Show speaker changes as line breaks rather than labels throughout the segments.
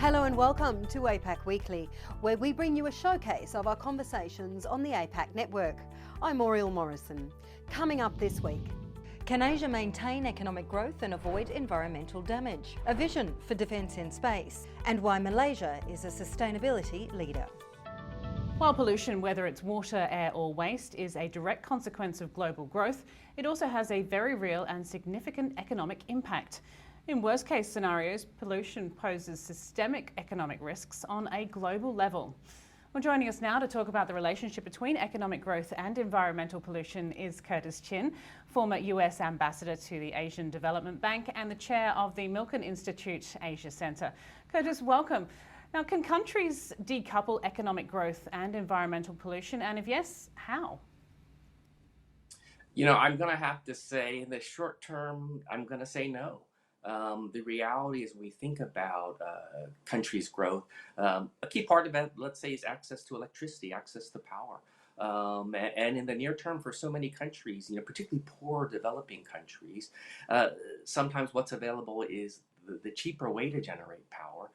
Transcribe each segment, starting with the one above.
Hello and welcome to APAC Weekly, where we bring you a showcase of our conversations on the APAC network. I'm Oriel Morrison. Coming up this week, can Asia maintain economic growth and avoid environmental damage? A vision for defence in space, and why Malaysia is a sustainability leader.
While pollution, whether it's water, air or waste, is a direct consequence of global growth, it also has a very real and significant economic impact. In worst-case scenarios, pollution poses systemic economic risks on a global level. Well, joining us now to talk about the relationship between economic growth and environmental pollution is Curtis Chin, former US Ambassador to the Asian Development Bank and the chair of the Milken Institute Asia Centre. Curtis, welcome. Now, can countries decouple economic growth and environmental pollution? And if yes, how?
You know, I'm going to have to say in the short term, I'm going to say no. The reality is when we think about countries' growth, a key part of it, let's say, is access to electricity, access to power. And in the near term, for so many countries, particularly poor developing countries, sometimes what's available is the cheaper way to generate power,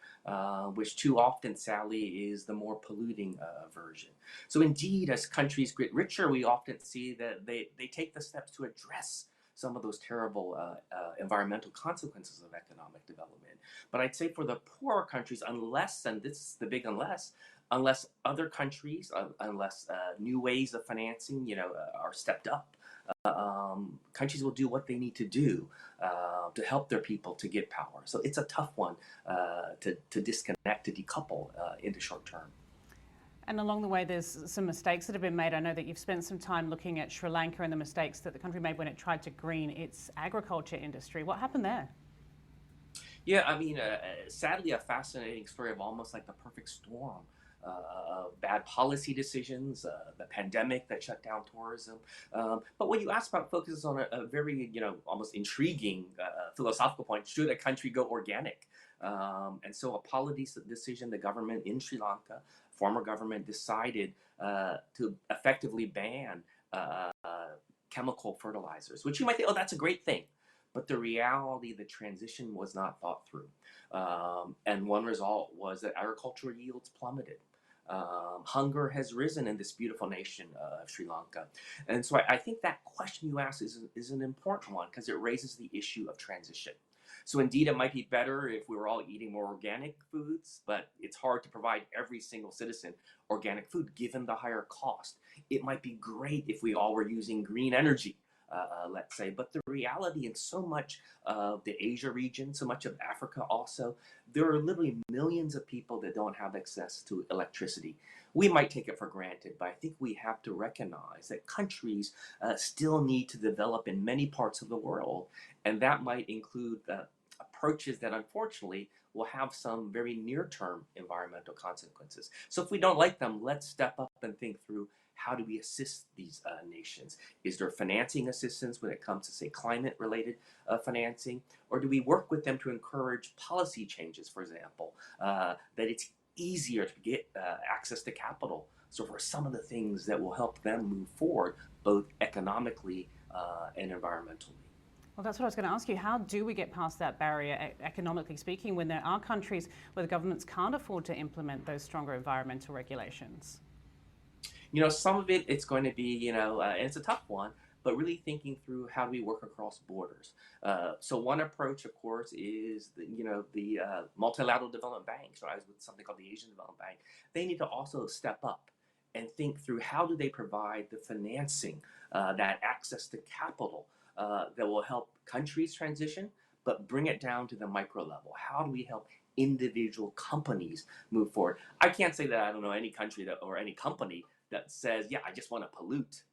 which too often, sadly, is the more polluting version. So indeed, as countries get richer, we often see that they take the steps to address some of those terrible environmental consequences of economic development. But I'd say for the poorer countries, unless, and this is the big unless other countries, unless new ways of financing, are stepped up, countries will do what they need to do to help their people to get power. So it's a tough one to disconnect, to decouple in the short term.
And along the way, there's some mistakes that have been made. I know that you've spent some time looking at Sri Lanka and the mistakes that the country made when it tried to green its agriculture industry. What happened there?
Yeah, I mean, sadly, a fascinating story of almost like the perfect storm. Bad policy decisions, the pandemic that shut down tourism. But what you asked about focuses on a very, almost intriguing philosophical point. Should a country go organic? And so a policy decision, the government in Sri Lanka, former government, decided to effectively ban chemical fertilizers, which you might think, oh, that's a great thing. But the reality, the transition was not thought through. And one result was that agricultural yields plummeted. Hunger has risen in this beautiful nation of Sri Lanka. And so I think that question you asked is an important one because it raises the issue of transition. So indeed, it might be better if we were all eating more organic foods, but it's hard to provide every single citizen organic food given the higher cost. It might be great if we all were using green energy, let's say, but the reality in so much of the Asia region, so much of Africa also, there are literally millions of people that don't have access to electricity. We might take it for granted, but I think we have to recognize that countries still need to develop in many parts of the world, and that might include approaches that unfortunately will have some very near-term environmental consequences. So if we don't like them, let's step up and think through how do we assist these nations? Is there financing assistance when it comes to, say, climate-related financing? Or do we work with them to encourage policy changes, for example, that it's easier to get access to capital? So for some of the things that will help them move forward, both economically and environmentally.
Well, that's what I was going to ask you. How do we get past that barrier, economically speaking, when there are countries where the governments can't afford to implement those stronger environmental regulations?
Some of it's going to be, and it's a tough one, but really thinking through how do we work across borders. So one approach, of course, is the multilateral development banks. So I was with something called the Asian Development Bank. They need to also step up and think through how do they provide the financing, that access to capital that will help countries transition, but bring it down to the micro level. How do we help individual companies move forward? I can't say that I don't know any country or any company that says, yeah, I just want to pollute.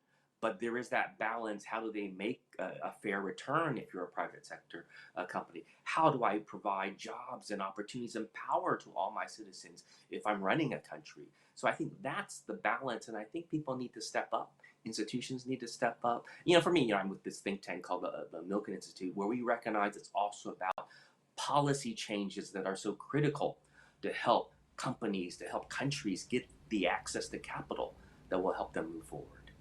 But there is that balance. How do they make a fair return if you're a private sector company? How do I provide jobs and opportunities and power to all my citizens if I'm running a country? So I think that's the balance, and I think people need to step up. Institutions need to step up. For me, I'm with this think tank called the Milken Institute, where we recognize it's also about policy changes that are so critical to help companies, to help countries get the access to capital that will help them move forward.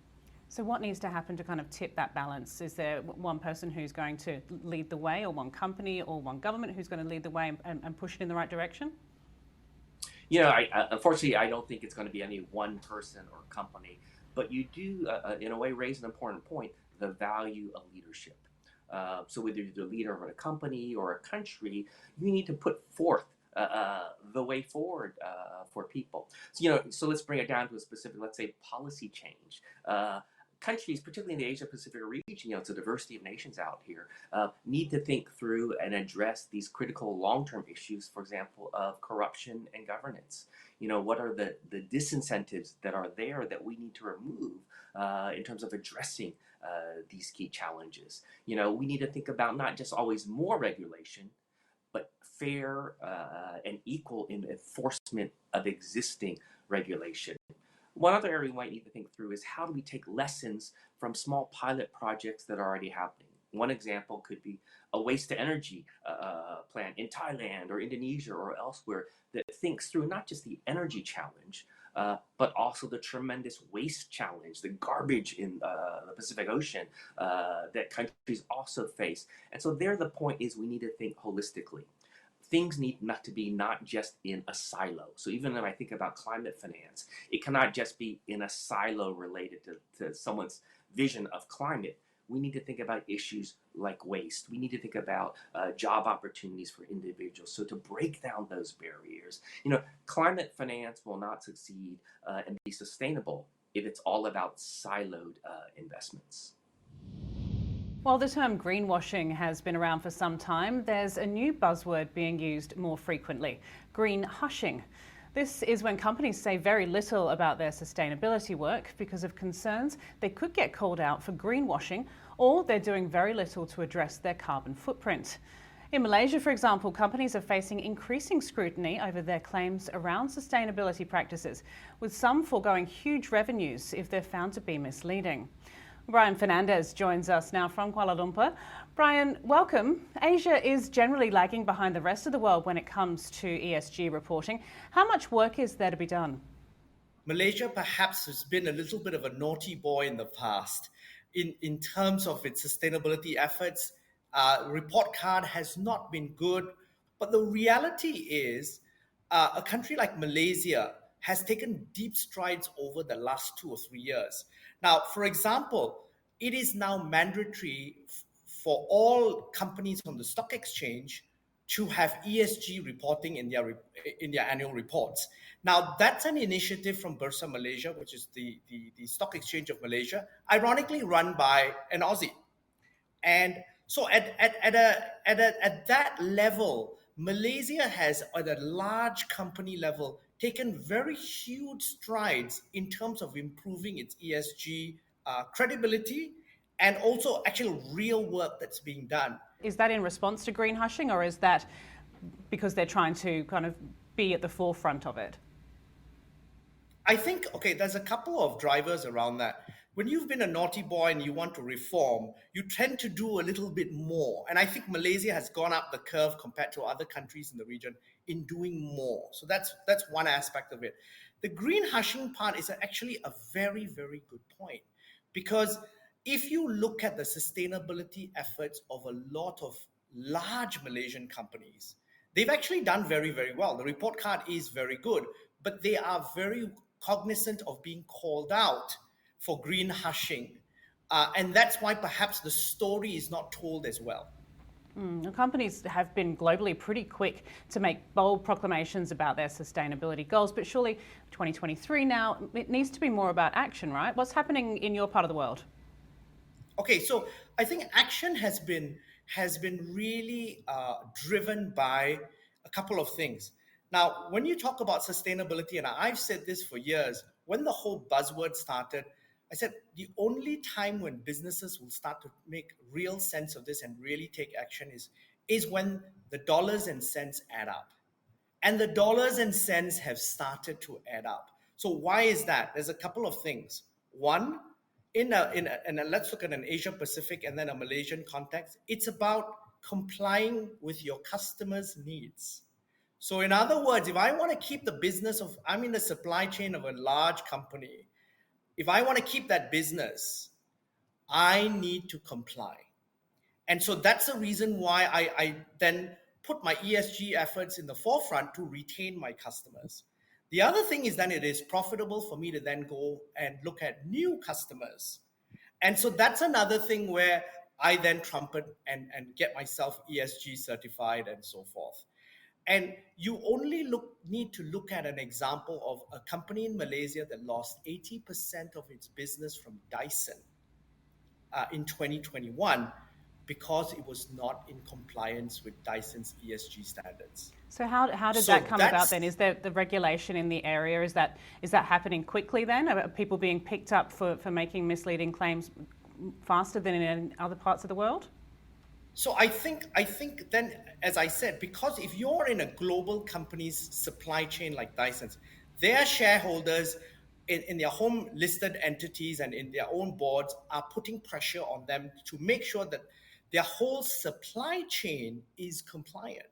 So what needs to happen to kind of tip that balance? Is there one person who's going to lead the way, or one company or one government who's going to lead the way and push it in the right direction?
Unfortunately, I don't think it's going to be any one person or company, but you do, in a way, raise an important point: the value of leadership. So whether you're the leader of a company or a country, you need to put forth the way forward for people. So let's bring it down to a specific, let's say, policy change. Countries, particularly in the Asia Pacific region, it's a diversity of nations out here, need to think through and address these critical long-term issues, for example, of corruption and governance. What are the disincentives that are there that we need to remove in terms of addressing these key challenges? We need to think about not just always more regulation, but fair and equal in enforcement of existing regulation. One other area we might need to think through is how do we take lessons from small pilot projects that are already happening. One example could be a waste to energy plant in Thailand or Indonesia or elsewhere that thinks through not just the energy challenge, but also the tremendous waste challenge, the garbage in the Pacific Ocean that countries also face. And so there the point is we need to think holistically. Things need not to be not just in a silo. So even when I think about climate finance, it cannot just be in a silo related to someone's vision of climate. We need to think about issues like waste. We need to think about job opportunities for individuals. So to break down those barriers, climate finance will not succeed and be sustainable if it's all about siloed investments.
While the term greenwashing has been around for some time, there's a new buzzword being used more frequently: green hushing. This is when companies say very little about their sustainability work because of concerns they could get called out for greenwashing, or they're doing very little to address their carbon footprint. In Malaysia, for example, companies are facing increasing scrutiny over their claims around sustainability practices, with some foregoing huge revenues if they're found to be misleading. Brian Fernandez joins us now from Kuala Lumpur. Brian, welcome. Asia is generally lagging behind the rest of the world when it comes to ESG reporting. How much work is there to be done?
Malaysia perhaps has been a little bit of a naughty boy in the past in terms of its sustainability efforts. Report card has not been good, but the reality is a country like Malaysia has taken deep strides over the last 2 or 3 years. Now, for example, it is now mandatory for all companies on the stock exchange to have ESG reporting in their annual reports. Now, that's an initiative from Bursa Malaysia, which is the stock exchange of Malaysia, ironically run by an Aussie. And so at that level, Malaysia has, at a large company level, taken very huge strides in terms of improving its ESG credibility and also actual real work that's being done.
Is that in response to green hushing, or is that because they're trying to kind of be at the forefront of it?
I think, there's a couple of drivers around that. When you've been a naughty boy and you want to reform, you tend to do a little bit more. And I think Malaysia has gone up the curve compared to other countries in the region in doing more. So that's one aspect of it. The green hushing part is actually a very, very good point, because if you look at the sustainability efforts of a lot of large Malaysian companies, they've actually done very, very well. The report card is very good, but they are very cognizant of being called out for green hushing. And that's why perhaps the story is not told as well.
Companies have been globally pretty quick to make bold proclamations about their sustainability goals, but surely 2023 now, it needs to be more about action, right? What's happening in your part of the world?
Okay, so I think action has been really driven by a couple of things. Now, when you talk about sustainability, and I've said this for years, when the whole buzzword started, I said the only time when businesses will start to make real sense of this and really take action is when the dollars and cents add up. And the dollars and cents have started to add up. So why is that? There's a couple of things. One, let's look at an Asia Pacific and then a Malaysian context. It's about complying with your customers' needs. So in other words, if I want to keep the business I'm in the supply chain of a large company, if I want to keep that business, I need to comply. And so that's the reason why I then put my ESG efforts in the forefront to retain my customers. The other thing is then it is profitable for me to then go and look at new customers. And so that's another thing where I then trumpet and get myself ESG certified and so forth. And you only need to look at an example of a company in Malaysia that lost 80% of its business from Dyson in 2021 because it was not in compliance with Dyson's ESG standards.
So how did that come about then? Is there the regulation in the area? Is that happening quickly then? Are people being picked up for making misleading claims faster than in other parts of the world?
So I think then, as I said, because if you're in a global company's supply chain like Dyson's, their shareholders in their home listed entities and in their own boards are putting pressure on them to make sure that their whole supply chain is compliant.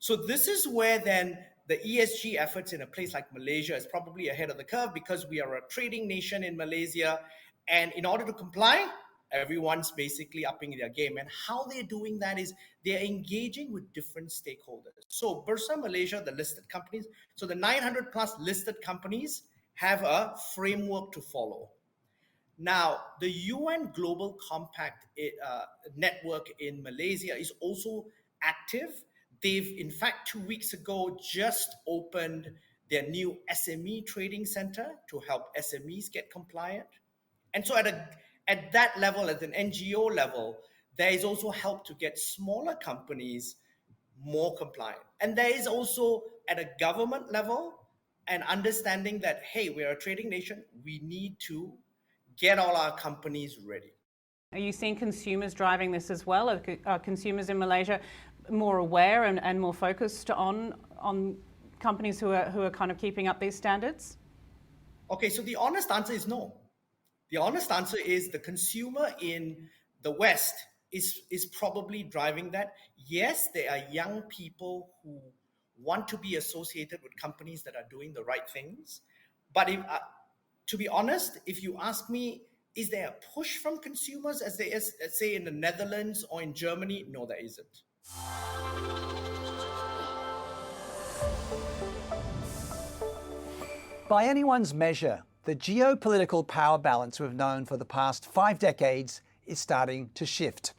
So this is where then the ESG efforts in a place like Malaysia is probably ahead of the curve because we are a trading nation in Malaysia. And in order to comply, everyone's basically upping their game. And how they're doing that is they're engaging with different stakeholders. So Bursa Malaysia, the listed companies, so the 900 plus listed companies have a framework to follow. Now, the UN Global Compact network in Malaysia is also active. They've, in fact, 2 weeks ago, just opened their new SME trading center to help SMEs get compliant. And so at that level, at an NGO level, there is also help to get smaller companies more compliant. And there is also at a government level an understanding that, hey, we're a trading nation, we need to get all our companies ready.
Are you seeing consumers driving this as well? Are consumers in Malaysia more aware and more focused on companies who are kind of keeping up these standards?
Okay, so the honest answer is no. The honest answer is the consumer in the West is probably driving that. Yes, there are young people who want to be associated with companies that are doing the right things. But to be honest, if you ask me, is there a push from consumers as there is, let's say, in the Netherlands or in Germany? No, there isn't.
By anyone's measure, the geopolitical power balance we've known for the past 5 decades is starting to shift.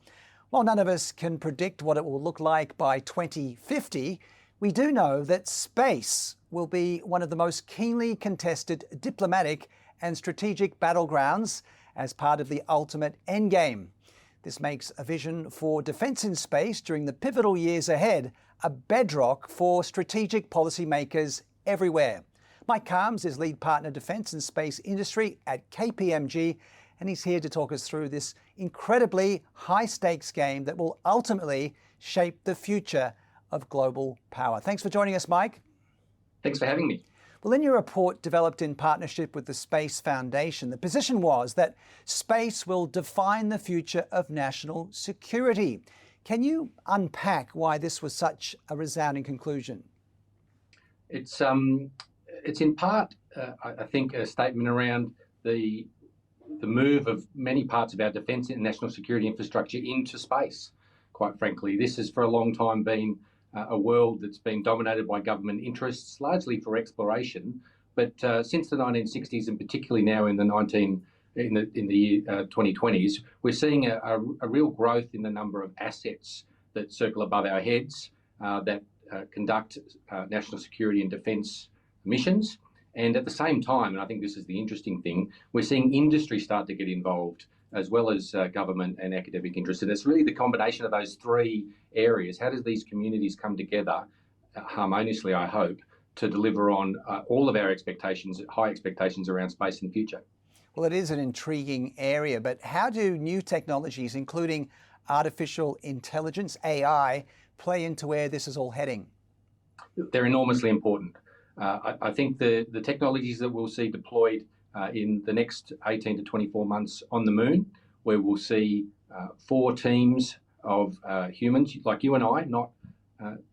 While none of us can predict what it will look like by 2050, we do know that space will be one of the most keenly contested diplomatic and strategic battlegrounds as part of the ultimate endgame. This makes a vision for defence in space during the pivotal years ahead a bedrock for strategic policymakers everywhere. Mike Carmes is lead partner defence and space industry at KPMG, and he's here to talk us through this incredibly high-stakes game that will ultimately shape the future of global power. Thanks for joining us, Mike.
Thanks for having me.
Well, in your report developed in partnership with the Space Foundation, the position was that space will define the future of national security. Can you unpack why this was such a resounding conclusion?
It's in part, I think, a statement around the move of many parts of our defence and national security infrastructure into space. Quite frankly, this has for a long time been a world that's been dominated by government interests, largely for exploration. But since the 1960s, and particularly now in the 2020s, we're seeing a real growth in the number of assets that circle above our heads that conduct national security and defence missions. And at the same time, and I think this is the interesting thing, we're seeing industry start to get involved, as well as government and academic interests. And it's really the combination of those three areas. How does these communities come together harmoniously, I hope, to deliver on all of our expectations, high expectations around space in the future?
Well, it is an intriguing area, but how do new technologies, including artificial intelligence, AI, play into where this is all heading?
They're enormously important. I think the technologies that we'll see deployed in the next 18 to 24 months on the moon, where we'll see 4 teams of humans like you and I, not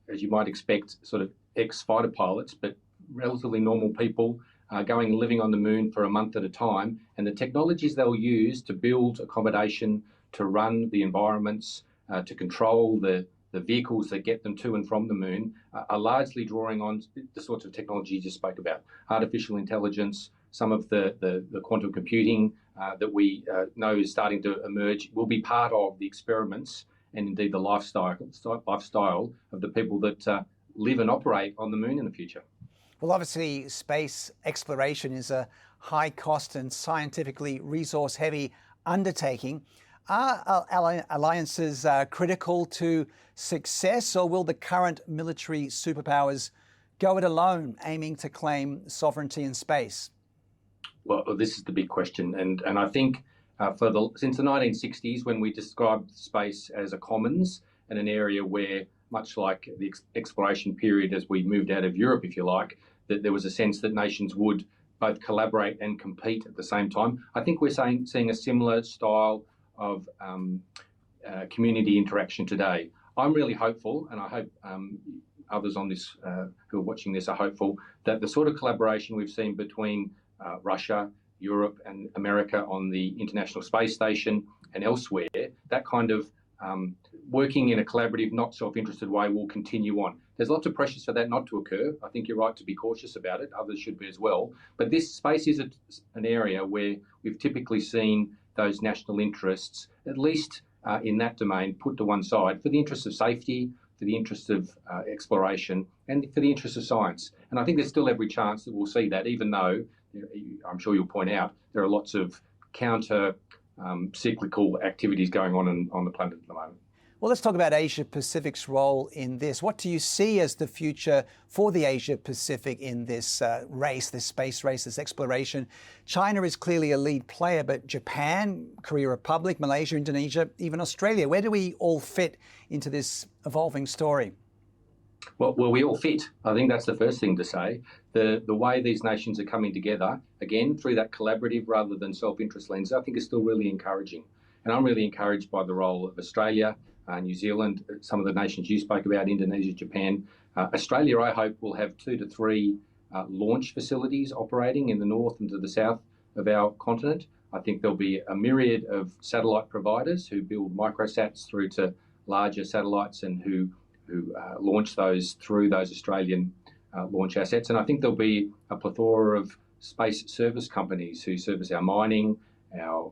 as you might expect, sort of ex-fighter pilots, but relatively normal people going and living on the moon for a month at a time. And the technologies they'll use to build accommodation, to run the environments, to control the the vehicles that get them to and from the moon are largely drawing on the sorts of technology you just spoke about. Artificial intelligence, some of the quantum computing that we know is starting to emerge will be part of the experiments and indeed the lifestyle of the people that live and operate on the moon in the future.
Well, obviously, space exploration is a high cost and scientifically resource heavy undertaking. Are alliances critical to success, or will the current military superpowers go it alone, aiming to claim sovereignty in space?
Well, this is the big question, and I think since the 1960s, when we described space as a commons and an area where, much like the exploration period as we moved out of Europe, if you like, that there was a sense that nations would both collaborate and compete at the same time. I think we're seeing a similar style of community interaction today. I'm really hopeful, and I hope others on this who are watching this are hopeful, that the sort of collaboration we've seen between Russia, Europe and America on the International Space Station and elsewhere, that kind of working in a collaborative, not self-interested way will continue on. There's lots of pressures for that not to occur. I think you're right to be cautious about it. Others should be as well. But this space is an area where we've typically seen those national interests, at least in that domain, put to one side for the interests of safety, for the interests of exploration, and for the interests of science. And I think there's still every chance that we'll see that, even though, I'm sure you'll point out, there are lots of counter cyclical activities going on the planet at the moment.
Well, let's talk about Asia Pacific's role in this. What do you see as the future for the Asia Pacific in this race, this space race, this exploration? China is clearly a lead player, but Japan, Korea Republic, Malaysia, Indonesia, even Australia, where do we all fit into this evolving story?
Well, we all fit. I think that's the first thing to say. The way these nations are coming together, again, through that collaborative rather than self-interest lens, I think is still really encouraging. And I'm really encouraged by the role of Australia, New Zealand, some of the nations you spoke about, Indonesia, Japan. Australia, I hope, will have 2 to 3 launch facilities operating in the north and to the south of our continent. I think there'll be a myriad of satellite providers who build microsats through to larger satellites and who launch those through those Australian launch assets. And I think there'll be a plethora of space service companies who service our mining, our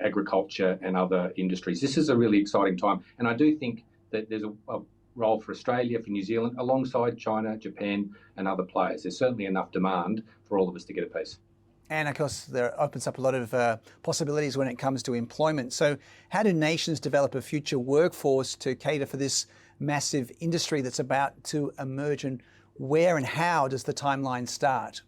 agriculture and other industries. This is a really exciting time. And I do think that there's a role for Australia, for New Zealand, alongside China, Japan and other players. There's certainly enough demand for all of us to get a piece.
And of course, there opens up a lot of possibilities when it comes to employment. So how do nations develop a future workforce to cater for this massive industry that's about to emerge, and where and how does the timeline start?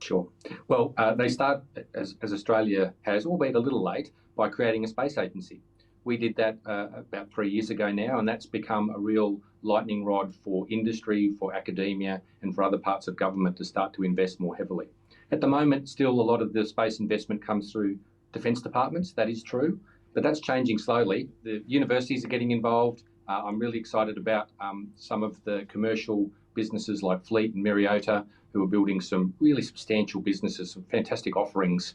Sure. Well, they start, as Australia has, albeit a little late, by creating a space agency. We did that about 3 years ago now, and that's become a real lightning rod for industry, for academia, and for other parts of government to start to invest more heavily. At the moment, still a lot of the space investment comes through defence departments. That is true, but that's changing slowly. The universities are getting involved. I'm really excited about some of the commercial businesses like Fleet and Mariota, who are building some really substantial businesses, some fantastic offerings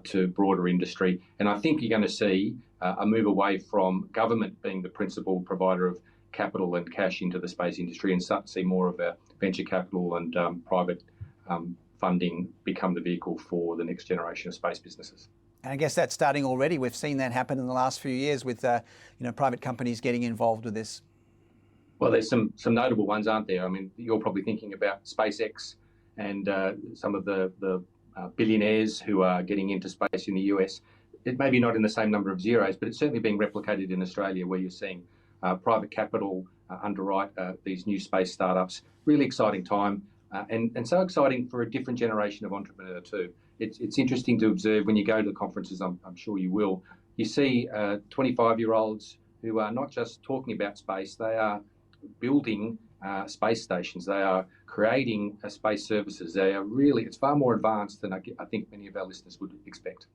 to broader industry. And I think you're going to see a move away from government being the principal provider of capital and cash into the space industry, and start to see more of a venture capital and private funding become the vehicle for the next generation of space businesses.
And I guess that's starting already. We've seen that happen in the last few years with private companies getting involved with this.
Well, there's some notable ones, aren't there? I mean, you're probably thinking about SpaceX and some of the billionaires who are getting into space in the US. It may be not in the same number of zeros, but it's certainly being replicated in Australia, where you're seeing private capital underwrite these new space startups. Really exciting time, and so exciting for a different generation of entrepreneur too. It's interesting to observe when you go to the conferences, I'm sure you will, you see 25-year-olds who are not just talking about space, they are building space stations, they are creating space services. They are really, it's far more advanced than I think many of our listeners would expect.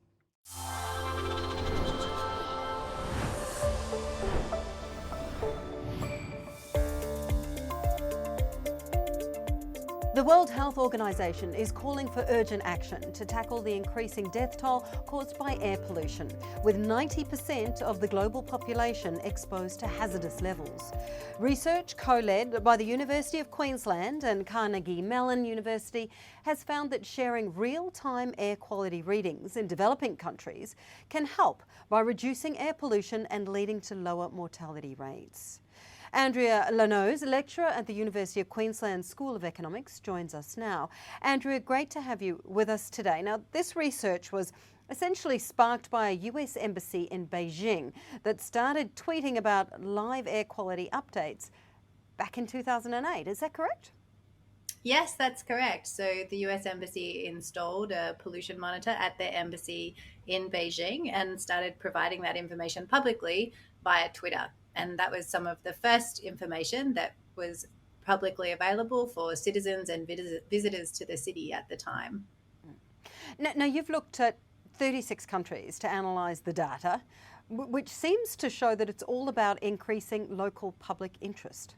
The World Health Organization is calling for urgent action to tackle the increasing death toll caused by air pollution, with 90% of the global population exposed to hazardous levels. Research co-led by the University of Queensland and Carnegie Mellon University has found that sharing real-time air quality readings in developing countries can help by reducing air pollution and leading to lower mortality rates. Andrea Lanoz, lecturer at the University of Queensland School of Economics, joins us now. Andrea, great to have you with us today. Now, this research was essentially sparked by a US embassy in Beijing that started tweeting about live air quality updates back in 2008. Is that correct?
Yes, that's correct. So the US Embassy installed a pollution monitor at their embassy in Beijing and started providing that information publicly via Twitter. And that was some of the first information that was publicly available for citizens and visitors to the city at the time.
Now you've looked at 36 countries to analyse the data, which seems to show that it's all about increasing local public interest.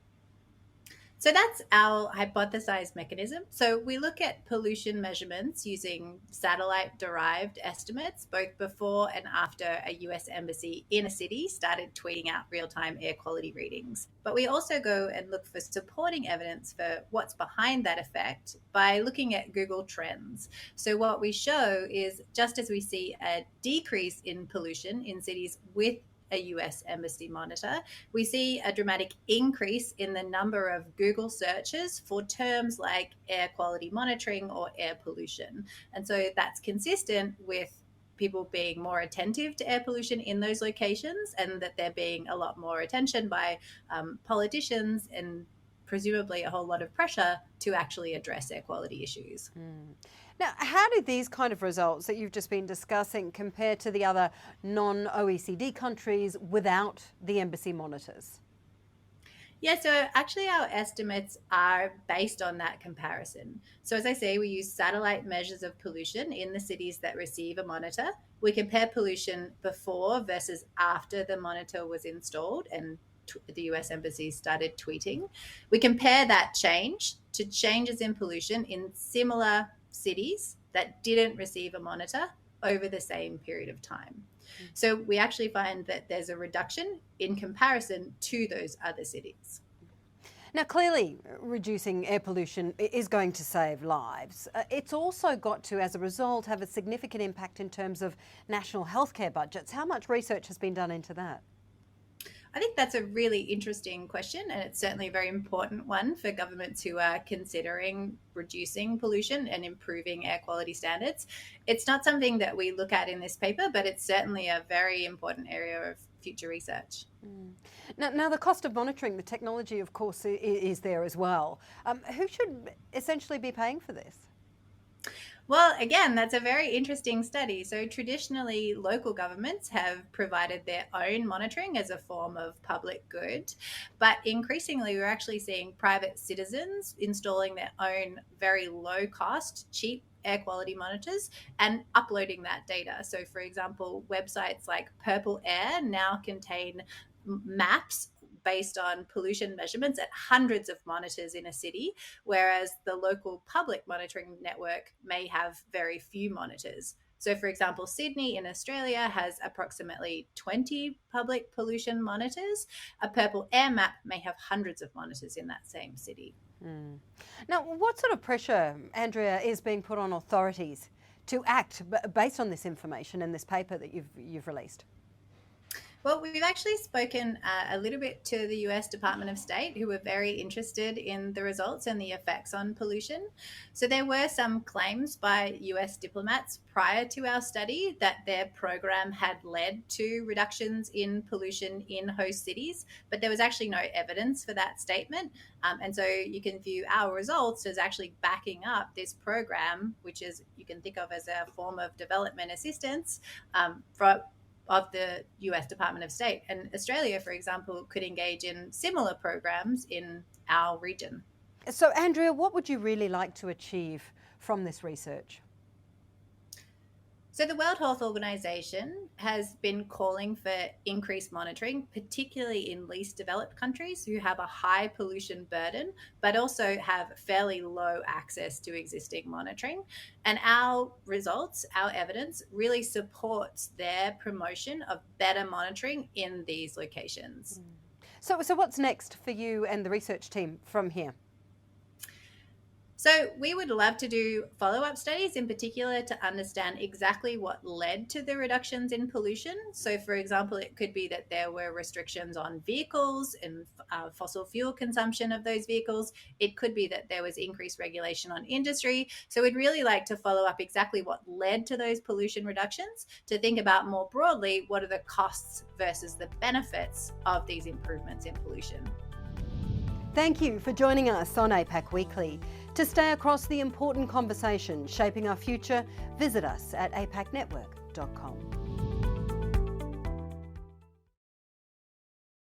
So that's our hypothesized mechanism. So we look at pollution measurements using satellite-derived estimates, both before and after a US embassy in a city started tweeting out real-time air quality readings. But we also go and look for supporting evidence for what's behind that effect by looking at Google Trends. So what we show is, just as we see a decrease in pollution in cities with a US embassy monitor, we see a dramatic increase in the number of Google searches for terms like air quality monitoring or air pollution. And so that's consistent with people being more attentive to air pollution in those locations, and that there being a lot more attention by politicians and presumably a whole lot of pressure to actually address air quality issues.
Now, how do these kind of results that you've just been discussing compare to the other non-OECD countries without the embassy monitors?
Yeah, so actually our estimates are based on that comparison. So as I say, we use satellite measures of pollution in the cities that receive a monitor. We compare pollution before versus after the monitor was installed and the US embassy started tweeting. We compare that change to changes in pollution in similar cities that didn't receive a monitor over the same period of time. So we actually find that there's a reduction in comparison to those other cities.
Now, clearly, reducing air pollution is going to save lives. It's also got to, as a result, have a significant impact in terms of national healthcare budgets. How much research has been done into that?
I think that's a really interesting question, and it's certainly a very important one for governments who are considering reducing pollution and improving air quality standards. It's not something that we look at in this paper, but it's certainly a very important area of future research.
Now, the cost of monitoring the technology, of course, is there as well. Who should essentially be paying for this?
Well, again, that's a very interesting study. So traditionally, local governments have provided their own monitoring as a form of public good. But increasingly, we're actually seeing private citizens installing their own very low cost, cheap air quality monitors and uploading that data. So for example, websites like Purple Air now contain maps based on pollution measurements at hundreds of monitors in a city, whereas the local public monitoring network may have very few monitors. So for example, Sydney in Australia has approximately 20 public pollution monitors. A Purple Air map may have hundreds of monitors in that same city.
Now, what sort of pressure, Andrea, is being put on authorities to act based on this information in this paper that you've released?
Well, we've actually spoken a little bit to the US Department of State, who were very interested in the results and the effects on pollution. So there were some claims by US diplomats prior to our study that their program had led to reductions in pollution in host cities, but there was actually no evidence for that statement. And so you can view our results as actually backing up this program, which is you can think of as a form of development assistance of the US Department of State. And Australia, for example, could engage in similar programs in our region.
So, Andrea, what would you really like to achieve from this research?
So the World Health Organization has been calling for increased monitoring, particularly in least developed countries who have a high pollution burden, but also have fairly low access to existing monitoring. And our results, our evidence really supports their promotion of better monitoring in these locations.
So what's next for you and the research team from here?
So we would love to do follow-up studies, in particular to understand exactly what led to the reductions in pollution. So for example, it could be that there were restrictions on vehicles and fossil fuel consumption of those vehicles. It could be that there was increased regulation on industry. So we'd really like to follow up exactly what led to those pollution reductions, to think about more broadly, what are the costs versus the benefits of these improvements in pollution.
Thank you for joining us on APAC Weekly. To stay across the important conversation shaping our future, visit us at apacnetwork.com.